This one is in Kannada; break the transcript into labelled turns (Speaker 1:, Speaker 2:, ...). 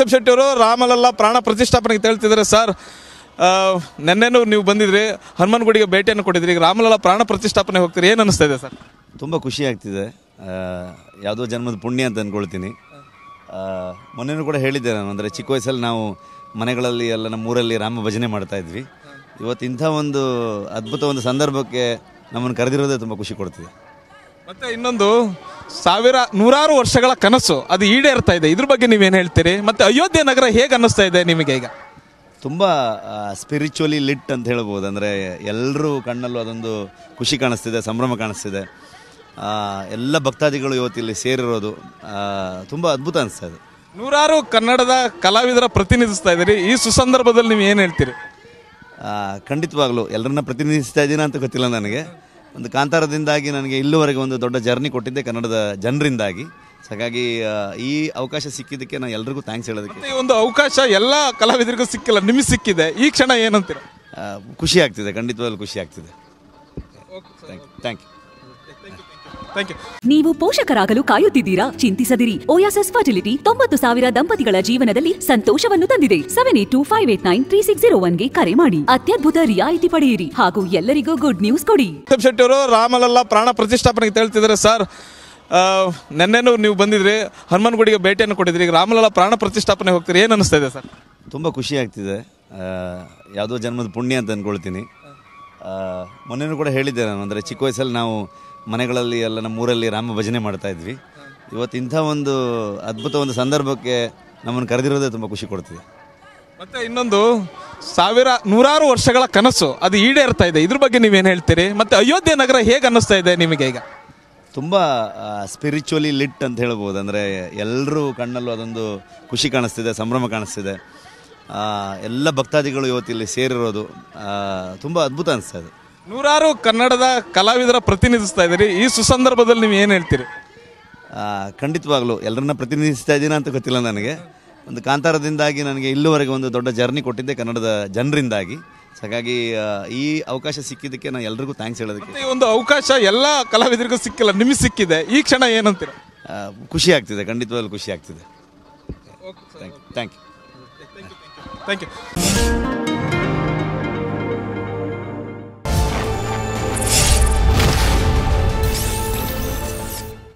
Speaker 1: ರಿಷಬ್ ಶೆಟ್ಟಿ ಅವರು ರಾಮಲಲ್ಲ ಪ್ರಾಣ ಪ್ರತಿಷ್ಠಾಪನೆಗೆ ಹೇಳ್ತಿದ್ದಾರೆ ಸರ್. ನೆನ್ನೆನೂ ನೀವು ಬಂದಿದ್ರಿ, ಹನುಮನಗುಡಿಗೆ ಭೇಟಿಯನ್ನು ಕೊಟ್ಟಿದ್ರಿ, ಈಗ ರಾಮಲಲ್ಲ ಪ್ರಾಣ ಪ್ರತಿಷ್ಠಾಪನೆ ಹೋಗ್ತೀರಿ, ಏನು ಅನಿಸ್ತಾ ಇದೆ ಸರ್?
Speaker 2: ತುಂಬ ಖುಷಿ ಆಗ್ತಿದೆ. ಯಾವುದೋ ಜನ್ಮದ ಪುಣ್ಯ ಅಂತ ಅಂದ್ಕೊಳ್ತೀನಿ. ಮೊನ್ನೆನೂ ಕೂಡ ಹೇಳಿದ್ದೆ ನಾನು, ಅಂದರೆ ಚಿಕ್ಕ ವಯಸ್ಸಲ್ಲಿ ನಾವು ಮನೆಗಳಲ್ಲಿ ಎಲ್ಲ ನಮ್ಮೂರಲ್ಲಿ ರಾಮ ಭಜನೆ ಮಾಡ್ತಾಯಿದ್ವಿ. ಇವತ್ತು ಇಂಥ ಒಂದು ಅದ್ಭುತ ಒಂದು ಸಂದರ್ಭಕ್ಕೆ ನಮ್ಮನ್ನು ಕರೆದಿರೋದೇ ತುಂಬ ಖುಷಿ ಕೊಡ್ತಿದೆ.
Speaker 1: ಮತ್ತು ಇನ್ನೊಂದು ನೂರಾರು ವರ್ಷಗಳ ಕನಸು ಅದು ಈಡೇರ್ತಾ ಇದೆ, ಇದ್ರ ಬಗ್ಗೆ ನೀವೇನು ಹೇಳ್ತೀರಿ? ಮತ್ತು ಅಯೋಧ್ಯೆ ನಗರ ಹೇಗೆ ಅನ್ನಿಸ್ತಾ ಇದೆ ನಿಮಗೆ ಈಗ?
Speaker 2: ತುಂಬ ಸ್ಪಿರಿಚುವಲಿ ಲಿಟ್ ಅಂತ ಹೇಳ್ಬೋದು. ಅಂದರೆ ಎಲ್ಲರೂ ಕಣ್ಣಲ್ಲೂ ಅದೊಂದು ಖುಷಿ ಕಾಣಿಸ್ತಿದೆ, ಸಂಭ್ರಮ ಕಾಣಿಸ್ತಿದೆ. ಎಲ್ಲ ಭಕ್ತಾದಿಗಳು ಇವತ್ತಿಲ್ಲಿ ಸೇರಿರೋದು ತುಂಬ ಅದ್ಭುತ ಅನಿಸ್ತಾ ಇದೆ.
Speaker 1: ನೂರಾರು ಕನ್ನಡದ ಕಲಾವಿದರ ಪ್ರತಿನಿಧಿಸ್ತಾ ಇದ್ದೀರಿ, ಈ ಸುಸಂದರ್ಭದಲ್ಲಿ ನೀವು ಏನು ಹೇಳ್ತೀರಿ?
Speaker 2: ಖಂಡಿತವಾಗ್ಲೂ ಎಲ್ಲರನ್ನ ಪ್ರತಿನಿಧಿಸ್ತಾ ಇದ್ದೀನ ಅಂತ ಗೊತ್ತಿಲ್ಲ ನನಗೆ. ಒಂದು ಕಾಂತಾರದಿಂದಾಗಿ ನನಗೆ ಇಲ್ಲಿವರೆಗೆ ಒಂದು ದೊಡ್ಡ ಜರ್ನಿ ಕೊಟ್ಟಿದ್ದೆ ಕನ್ನಡದ ಜನರಿಂದಾಗಿ. ಹಾಗಾಗಿ ಈ ಅವಕಾಶ ಸಿಕ್ಕಿದ್ದಕ್ಕೆ ನಾನು ಎಲ್ರಿಗೂ ಥ್ಯಾಂಕ್ಸ್ ಹೇಳೋದಕ್ಕೆ.
Speaker 1: ಈ ಒಂದು ಅವಕಾಶ ಎಲ್ಲ ಕಲಾವಿದರಿಗೂ ಸಿಕ್ಕಿಲ್ಲ, ನಿಮಗೆ ಸಿಕ್ಕಿದೆ, ಈ ಕ್ಷಣ ಏನಂತೀರ?
Speaker 2: ಖುಷಿ ಆಗ್ತಿದೆ, ಖಂಡಿತವಾಗ್ಲೂ ಖುಷಿ ಆಗ್ತಿದೆ. Thank you.
Speaker 3: ನೀವು ಪೋಷಕರಾಗಲು ಕಾಯುತ್ತಿದ್ದೀರಾ? ಚಿಂತಿಸದಿರಿ. ಓಯಾಸಸ್ ಫರ್ಟಿಲಿಟಿ 90,000 ದಂಪತಿಗಳ ಜೀವನದಲ್ಲಿ ಸಂತೋಷವನ್ನು ತಂದಿದೆ. 7825893601ಗೆ ಕರೆ ಮಾಡಿ ಅತ್ಯದ್ಭುತ ರಿಯಾಯಿತಿ ಪಡೆಯಿರಿ ಹಾಗೂ ಎಲ್ಲರಿಗೂ ಗುಡ್ ನ್ಯೂಸ್ ಕೊಡಿ.
Speaker 1: ರಿಷಬ್ ಶೆಟ್ಟಿ ಅವರು ರಾಮಲಲ್ಲ ಪ್ರಾಣ ಪ್ರತಿಷ್ಠಾಪನೆಗೆ ಹೇಳ್ತಿದ್ದಾರೆ ಸರ್. ನೆನ್ನೆನೂ ನೀವು ಬಂದಿದ್ರಿ, ಹನುಮನಗುಡಿಗೆ ಭೇಟಿಯನ್ನು ಕೊಟ್ಟಿದ್ರಿ, ಈಗ ರಾಮಲಲ್ಲ ಪ್ರಾಣ ಪ್ರತಿಷ್ಠಾಪನೆ ಹೋಗ್ತೀರಿ, ಏನು ಅನಿಸ್ತಾ ಇದೆ ಸರ್?
Speaker 2: ತುಂಬ ಖುಷಿ ಆಗ್ತಿದೆ. ಯಾವುದೋ ಜನ್ಮದ ಪುಣ್ಯ ಅಂತ ಅಂದ್ಕೊಳ್ತೀನಿ. ಮೊನ್ನೆನೂ ಕೂಡ ಹೇಳಿದ್ದೆ ನಾನು, ಅಂದರೆ ಚಿಕ್ಕ ವಯಸ್ಸಲ್ಲಿ ನಾವು ಮನೆಗಳಲ್ಲಿ ಎಲ್ಲ ನಮ್ಮೂರಲ್ಲಿ ರಾಮ ಭಜನೆ ಮಾಡ್ತಾಯಿದ್ವಿ. ಇವತ್ತು ಇಂಥ ಒಂದು ಅದ್ಭುತ ಒಂದು ಸಂದರ್ಭಕ್ಕೆ ನಮ್ಮನ್ನು ಕರೆದಿರೋದೇ ತುಂಬ ಖುಷಿ ಕೊಡ್ತಿದೆ.
Speaker 1: ಮತ್ತು ಇನ್ನೊಂದು ನೂರಾರು ವರ್ಷಗಳ ಕನಸು ಅದು ಈಡೇರ್ತಾ ಇದೆ, ಇದ್ರ ಬಗ್ಗೆ ನೀವೇನು ಹೇಳ್ತೀರಿ? ಮತ್ತು ಅಯೋಧ್ಯೆ ನಗರ ಹೇಗೆ ಅನ್ನಿಸ್ತಾ ಇದೆ ನಿಮಗೆ ಈಗ?
Speaker 2: ತುಂಬ ಸ್ಪಿರಿಚುವಲಿ ಲಿಟ್ ಅಂತ ಹೇಳ್ಬೋದು. ಅಂದರೆ ಎಲ್ಲರೂ ಕಣ್ಣಲ್ಲೂ ಅದೊಂದು ಖುಷಿ ಕಾಣಿಸ್ತಿದೆ, ಸಂಭ್ರಮ ಕಾಣಿಸ್ತಿದೆ. ಎಲ್ಲ ಭಕ್ತಾದಿಗಳು ಇವತ್ತಿಲ್ಲಿ ಸೇರಿರೋದು ತುಂಬ ಅದ್ಭುತ ಅನಿಸ್ತಾ ಇದೆ.
Speaker 1: ನೂರಾರು ಕನ್ನಡದ ಕಲಾವಿದರ ಪ್ರತಿನಿಧಿಸ್ತಾ ಇದ್ದೀರಿ, ಈ ಸುಸಂದರ್ಭದಲ್ಲಿ ನೀವು ಏನು ಹೇಳ್ತೀರಿ?
Speaker 2: ಖಂಡಿತವಾಗ್ಲೂ ಎಲ್ಲರನ್ನ ಪ್ರತಿನಿಧಿಸ್ತಾ ಇದ್ದೀನ ಅಂತ ಗೊತ್ತಿಲ್ಲ ನನಗೆ. ಒಂದು ಕಾಂತಾರದಿಂದಾಗಿ ನನಗೆ ಇಲ್ಲಿವರೆಗೆ ಒಂದು ದೊಡ್ಡ ಜರ್ನಿ ಕೊಟ್ಟಿದ್ದೆ ಕನ್ನಡದ ಜನರಿಂದಾಗಿ. ಹಾಗಾಗಿ ಈ ಅವಕಾಶ ಸಿಕ್ಕಿದ್ದಕ್ಕೆ ನಾನು ಎಲ್ರಿಗೂ ಥ್ಯಾಂಕ್ಸ್ ಹೇಳೋದಕ್ಕೆ.
Speaker 1: ಈ ಒಂದು ಅವಕಾಶ ಎಲ್ಲ ಕಲಾವಿದರಿಗೂ ಸಿಕ್ಕಿಲ್ಲ, ನಿಮಗೆ ಸಿಕ್ಕಿದೆ, ಈ ಕ್ಷಣ ಏನಂತೀರ?
Speaker 2: ಖುಷಿ ಆಗ್ತಿದೆ, ಖಂಡಿತವಾಗ್ಲೂ ಖುಷಿ ಆಗ್ತಿದೆ. Thank you.